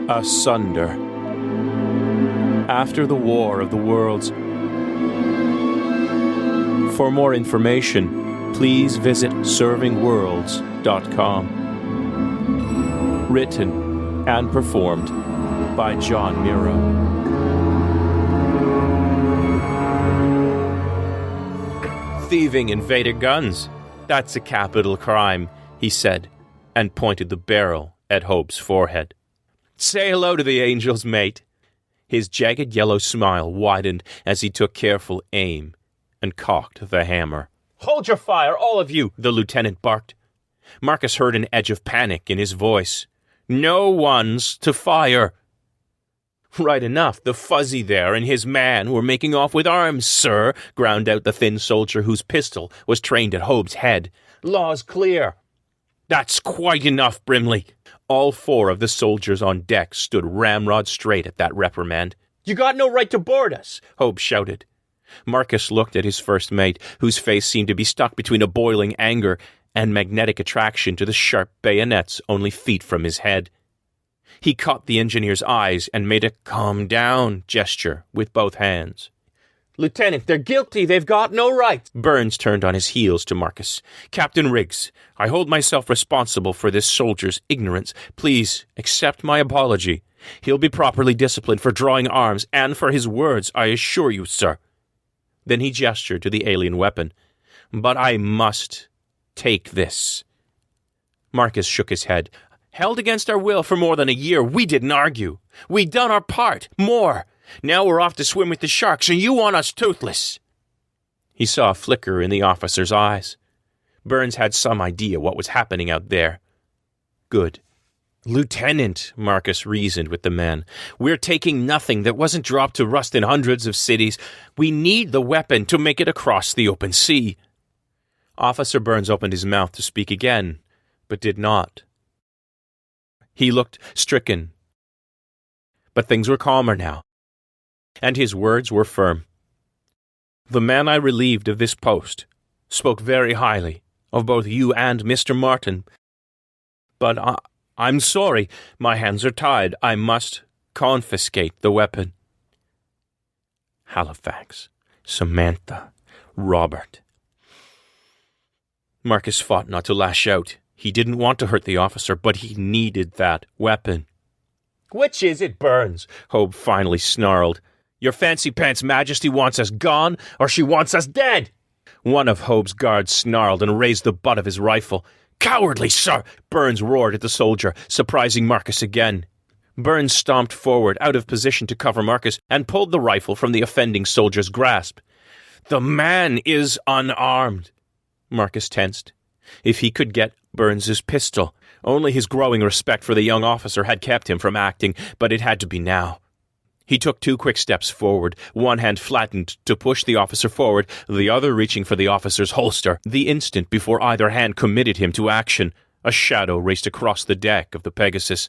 Asunder. After the War of the Worlds. For more information, please visit servingworlds.com. Written and performed by John Miro. Thieving invader guns. That's a capital crime, he said, and pointed the barrel at Hope's forehead. Say hello to the angels, mate. His jagged yellow smile widened as he took careful aim and cocked the hammer. Hold your fire, all of you, the lieutenant barked. Marcus heard an edge of panic in his voice. No one's to fire. Right enough, the fuzzy there and his man were making off with arms, sir, ground out the thin soldier whose pistol was trained at Hope's head. Law's clear. That's quite enough, Brimley. All four of the soldiers on deck stood ramrod straight at that reprimand. You got no right to board us, Hope shouted. Marcus looked at his first mate, whose face seemed to be stuck between a boiling anger and magnetic attraction to the sharp bayonets only feet from his head. He caught the engineer's eyes and made a calm down gesture with both hands. Lieutenant, they're guilty. They've got no right. Burns turned on his heels to Marcus. Captain Riggs, I hold myself responsible for this soldier's ignorance. Please accept my apology. He'll be properly disciplined for drawing arms and for his words, I assure you, sir. Then he gestured to the alien weapon. But I must take this. Marcus shook his head. Held against our will for more than a year, we didn't argue. We done our part. More. Now we're off to swim with the sharks, and you want us toothless. He saw a flicker in the officer's eyes. Burns had some idea what was happening out there. Good. Lieutenant, Marcus reasoned with the man, we're taking nothing that wasn't dropped to rust in hundreds of cities. We need the weapon to make it across the open sea. Officer Burns opened his mouth to speak again, but did not. He looked stricken. But things were calmer now, and his words were firm. The man I relieved of this post spoke very highly of both you and Mr. Martin. But I'm sorry, my hands are tied. I must confiscate the weapon. Halifax, Samantha, Robert. Marcus fought not to lash out. He didn't want to hurt the officer, but he needed that weapon. Which is it, Burns? Hope finally snarled. Your fancy-pants majesty wants us gone, or she wants us dead? One of Hope's guards snarled and raised the butt of his rifle. Cowardly, sir! Burns roared at the soldier, surprising Marcus again. Burns stomped forward, out of position to cover Marcus, and pulled the rifle from the offending soldier's grasp. The man is unarmed. Marcus tensed. If he could get Burns's pistol. Only his growing respect for the young officer had kept him from acting, but it had to be now. He took 2 quick steps forward, one hand flattened to push the officer forward, the other reaching for the officer's holster. The instant before either hand committed him to action, a shadow raced across the deck of the Pegasus.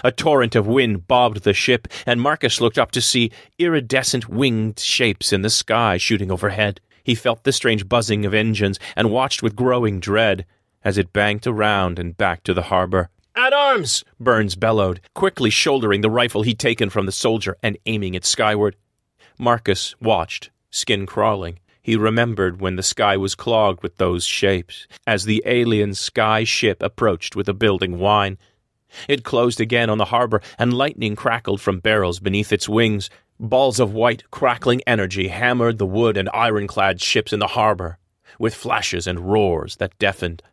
A torrent of wind bobbed the ship, and Marcus looked up to see iridescent winged shapes in the sky shooting overhead. He felt the strange buzzing of engines and watched with growing dread as it banked around and back to the harbor. At arms! Burns bellowed, quickly shouldering the rifle he'd taken from the soldier and aiming it skyward. Marcus watched, skin crawling. He remembered when the sky was clogged with those shapes, as the alien sky ship approached with a building whine. It closed again on the harbor, and lightning crackled from barrels beneath its wings. Balls of white, crackling energy hammered the wood and ironclad ships in the harbor, with flashes and roars that deafened.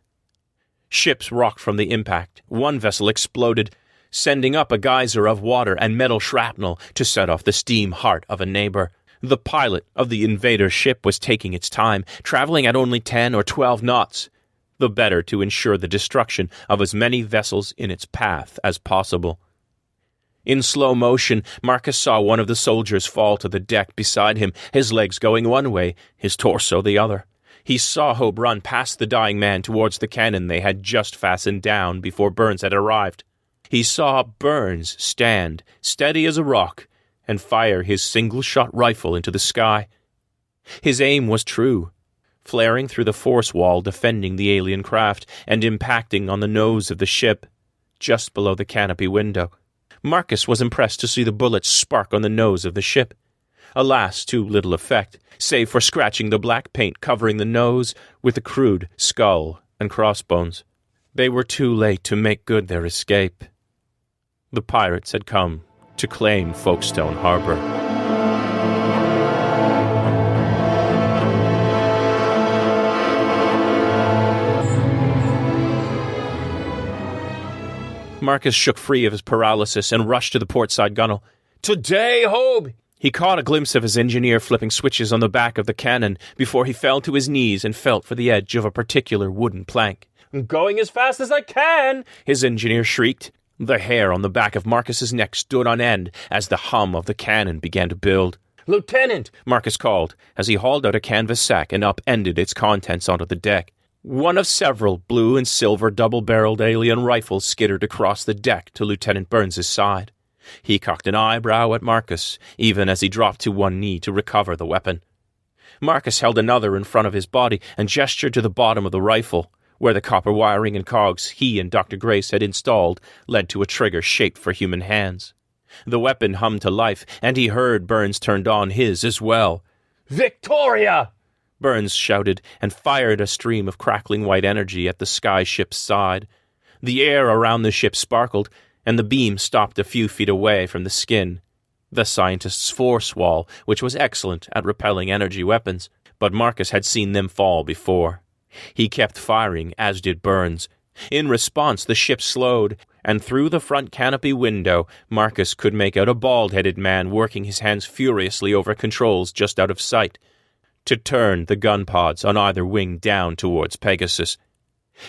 Ships rocked from the impact. One vessel exploded, sending up a geyser of water and metal shrapnel to set off the steam heart of a neighbor. The pilot of the invader ship was taking its time, traveling at only 10 or 12 knots, the better to ensure the destruction of as many vessels in its path as possible. In slow motion, Marcus saw one of the soldiers fall to the deck beside him, his legs going one way, his torso the other. He saw Hope run past the dying man towards the cannon they had just fastened down before Burns had arrived. He saw Burns stand, steady as a rock, and fire his single-shot rifle into the sky. His aim was true, flaring through the force wall defending the alien craft and impacting on the nose of the ship, just below the canopy window. Marcus was impressed to see the bullets spark on the nose of the ship. Alas, to little effect, save for scratching the black paint covering the nose with the crude skull and crossbones. They were too late to make good their escape. The pirates had come to claim Folkestone Harbor. Marcus shook free of his paralysis and rushed to the portside gunwale. "Today, Hobe!" He caught a glimpse of his engineer flipping switches on the back of the cannon before he fell to his knees and felt for the edge of a particular wooden plank. "I'm going as fast as I can!" his engineer shrieked. The hair on the back of Marcus's neck stood on end as the hum of the cannon began to build. "Lieutenant!" Marcus called as he hauled out a canvas sack and upended its contents onto the deck. One of several blue and silver double-barreled alien rifles skittered across the deck to Lieutenant Burns's side. He cocked an eyebrow at Marcus, even as he dropped to one knee to recover the weapon. Marcus held another in front of his body and gestured to the bottom of the rifle, where the copper wiring and cogs he and Dr. Grace had installed led to a trigger shaped for human hands. The weapon hummed to life, and he heard Burns turned on his as well. "Victoria!" Burns shouted and fired a stream of crackling white energy at the sky ship's side. The air around the ship sparkled, and the beam stopped a few feet away from the skin. The scientist's force wall, which was excellent at repelling energy weapons, but Marcus had seen them fall before. He kept firing, as did Burns. In response, the ship slowed, and through the front canopy window, Marcus could make out a bald-headed man working his hands furiously over controls just out of sight, to turn the gun pods on either wing down towards Pegasus.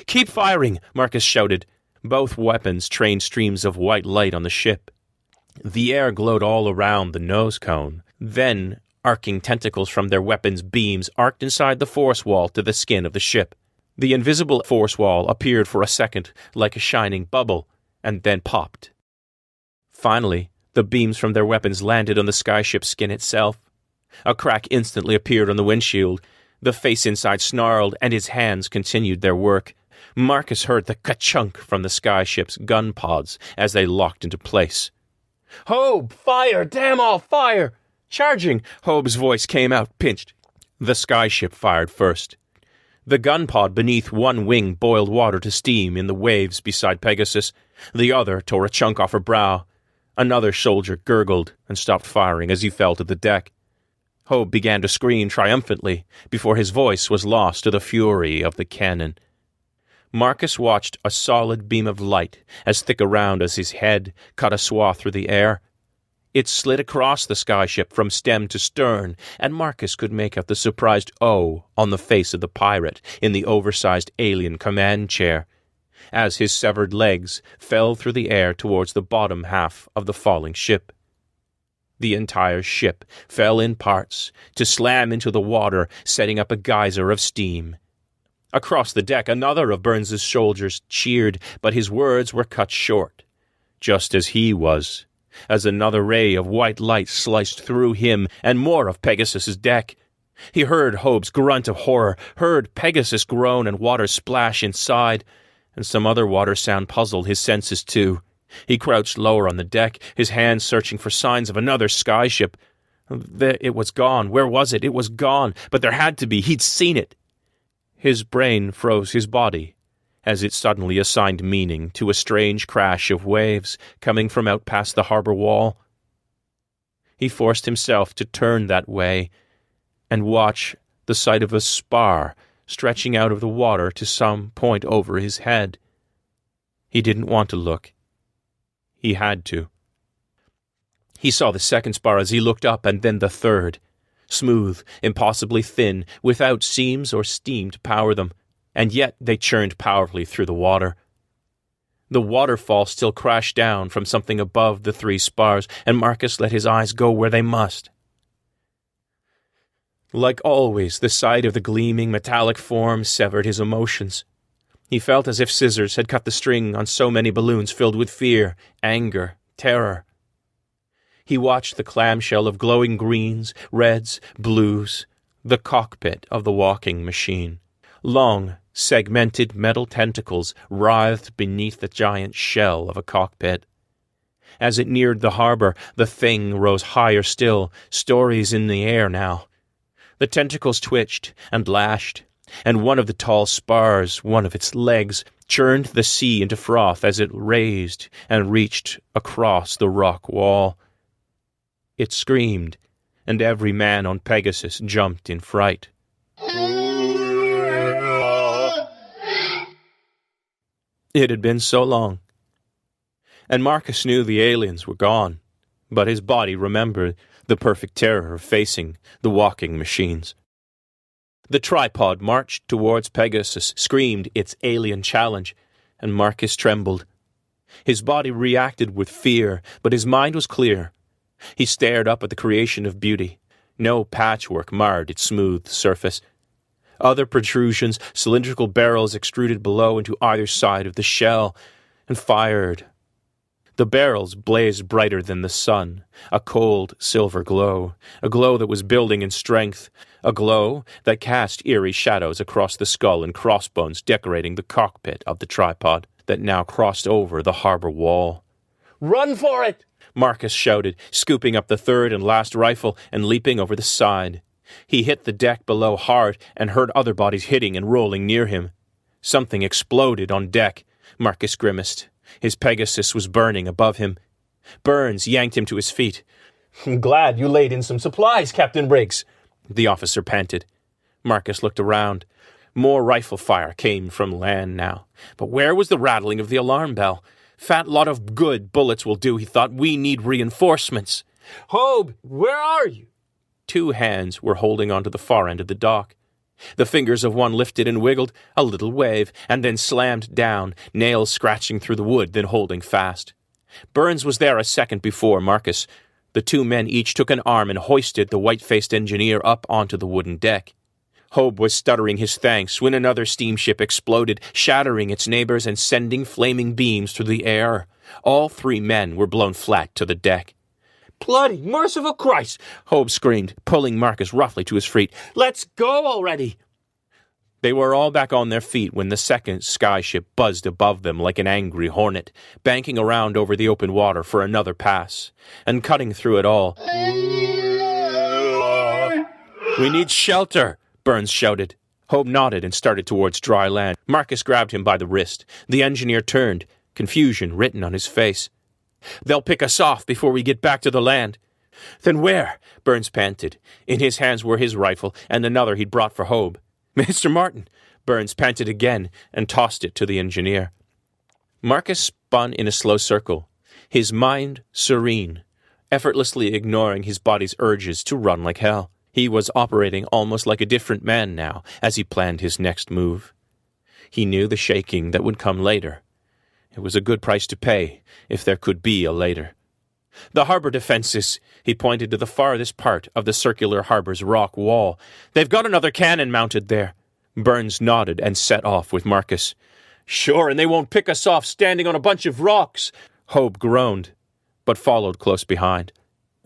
"Keep firing!" Marcus shouted. Both weapons trained streams of white light on the ship. The air glowed all around the nose cone. Then, arcing tentacles from their weapons' beams arced inside the force wall to the skin of the ship. The invisible force wall appeared for a second like a shining bubble, and then popped. Finally, the beams from their weapons landed on the skyship's skin itself. A crack instantly appeared on the windshield. The face inside snarled, and his hands continued their work. Marcus heard the ka-chunk from the skyship's gun pods as they locked into place. "Hobe, fire! Damn all fire! Charging!" Hobe's voice came out, pinched. The skyship fired first. The gun pod beneath one wing boiled water to steam in the waves beside Pegasus. The other tore a chunk off her brow. Another soldier gurgled and stopped firing as he fell to the deck. Hobe began to scream triumphantly before his voice was lost to the fury of the cannon. Marcus watched a solid beam of light, as thick around as his head, cut a swath through the air. It slid across the skyship from stem to stern, and Marcus could make out the surprised O on the face of the pirate in the oversized alien command chair, as his severed legs fell through the air towards the bottom half of the falling ship. The entire ship fell in parts to slam into the water, setting up a geyser of steam. Across the deck, another of Burns's soldiers cheered, but his words were cut short, just as he was, as another ray of white light sliced through him and more of Pegasus's deck. He heard Hobe's grunt of horror, heard Pegasus groan and water splash inside, and some other water sound puzzled his senses too. He crouched lower on the deck, his hands searching for signs of another skyship. It was gone. Where was it? It was gone. But there had to be. He'd seen it. His brain froze his body as it suddenly assigned meaning to a strange crash of waves coming from out past the harbor wall. He forced himself to turn that way and watch the sight of a spar stretching out of the water to some point over his head. He didn't want to look. He had to. He saw the second spar as he looked up, and then the third. Smooth, impossibly thin, without seams or steam to power them, and yet they churned powerfully through the water. The waterfall still crashed down from something above the three spars, and Marcus let his eyes go where they must. Like always, the sight of the gleaming metallic form severed his emotions. He felt as if scissors had cut the string on so many balloons filled with fear, anger, terror. He watched the clamshell of glowing greens, reds, blues, the cockpit of the walking machine. Long, segmented metal tentacles writhed beneath the giant shell of a cockpit. As it neared the harbor, the thing rose higher still, stories in the air now. The tentacles twitched and lashed, and one of the tall spars, one of its legs, churned the sea into froth as it raised and reached across the rock wall. It screamed, and every man on Pegasus jumped in fright. It had been so long. And Marcus knew the aliens were gone, but his body remembered the perfect terror of facing the walking machines. The tripod marched towards Pegasus, screamed its alien challenge, and Marcus trembled. His body reacted with fear, but his mind was clear. He stared up at the creation of beauty. No patchwork marred its smooth surface. Other protrusions, cylindrical barrels extruded below into either side of the shell, and fired. The barrels blazed brighter than the sun, a cold silver glow, a glow that was building in strength, a glow that cast eerie shadows across the skull and crossbones decorating the cockpit of the tripod that now crossed over the harbor wall. "Run for it!" Marcus shouted, scooping up the third and last rifle and leaping over the side. He hit the deck below hard and heard other bodies hitting and rolling near him. Something exploded on deck. Marcus grimaced. His Pegasus was burning above him. Burns yanked him to his feet. "I'm glad you laid in some supplies, Captain Briggs," the officer panted. Marcus looked around. More rifle fire came from land now. But where was the rattling of the alarm bell? Fat lot of good bullets will do, he thought. We need reinforcements. "Hobe, where are you?" Two hands were holding onto the far end of the dock. The fingers of one lifted and wiggled, a little wave, and then slammed down, nails scratching through the wood, then holding fast. Burns was there a second before Marcus. The two men each took an arm and hoisted the white-faced engineer up onto the wooden deck. Hobe was stuttering his thanks when another steamship exploded, shattering its neighbors and sending flaming beams through the air. All three men were blown flat to the deck. "Bloody merciful Christ!" Hobe screamed, pulling Marcus roughly to his feet. "Let's go already!" They were all back on their feet when the second skyship buzzed above them like an angry hornet, banking around over the open water for another pass, and cutting through it all. "We need shelter!" Burns shouted. Hobe nodded and started towards dry land. Marcus grabbed him by the wrist. The engineer turned, confusion written on his face. "They'll pick us off before we get back to the land." "Then where?" Burns panted. In his hands were his rifle and another he'd brought for Hobe. "Mr. Martin," Burns panted again and tossed it to the engineer. Marcus spun in a slow circle, his mind serene, effortlessly ignoring his body's urges to run like hell. He was operating almost like a different man now as he planned his next move. He knew the shaking that would come later. It was a good price to pay, if there could be a later. "The harbor defenses," he pointed to the farthest part of the circular harbor's rock wall. "They've got another cannon mounted there." Burns nodded and set off with Marcus. "Sure, and they won't pick us off standing on a bunch of rocks," Hobe groaned, but followed close behind.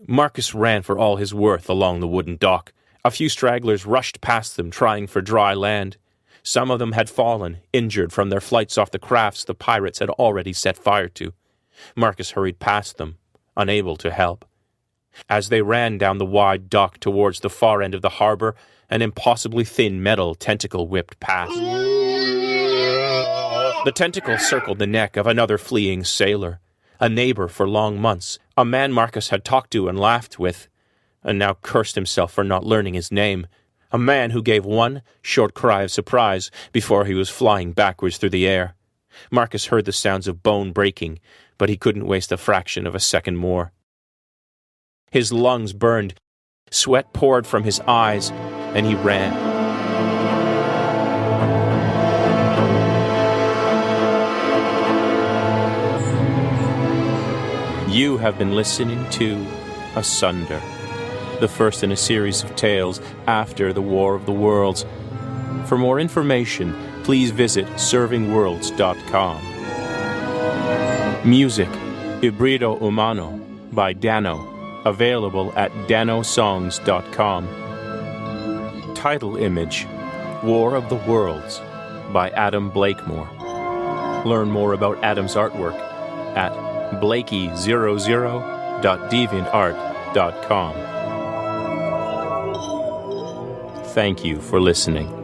Marcus ran for all his worth along the wooden dock. A few stragglers rushed past them, trying for dry land. Some of them had fallen, injured from their flights off the crafts the pirates had already set fire to. Marcus hurried past them, unable to help. As they ran down the wide dock towards the far end of the harbor, an impossibly thin metal tentacle whipped past. The tentacle circled the neck of another fleeing sailor, a neighbor for long months, a man Marcus had talked to and laughed with, and now cursed himself for not learning his name. A man who gave one short cry of surprise before he was flying backwards through the air. Marcus heard the sounds of bone breaking, but he couldn't waste a fraction of a second more. His lungs burned, sweat poured from his eyes, and he ran. You have been listening to Asunder, the first in a series of tales after the War of the Worlds. For more information, please visit servingworlds.com. Music, Ibrido Umano, by Dano, available at danosongs.com. Title image, War of the Worlds, by Adam Blakemore. Learn more about Adam's artwork at blakey00.deviantart.com. Thank you for listening.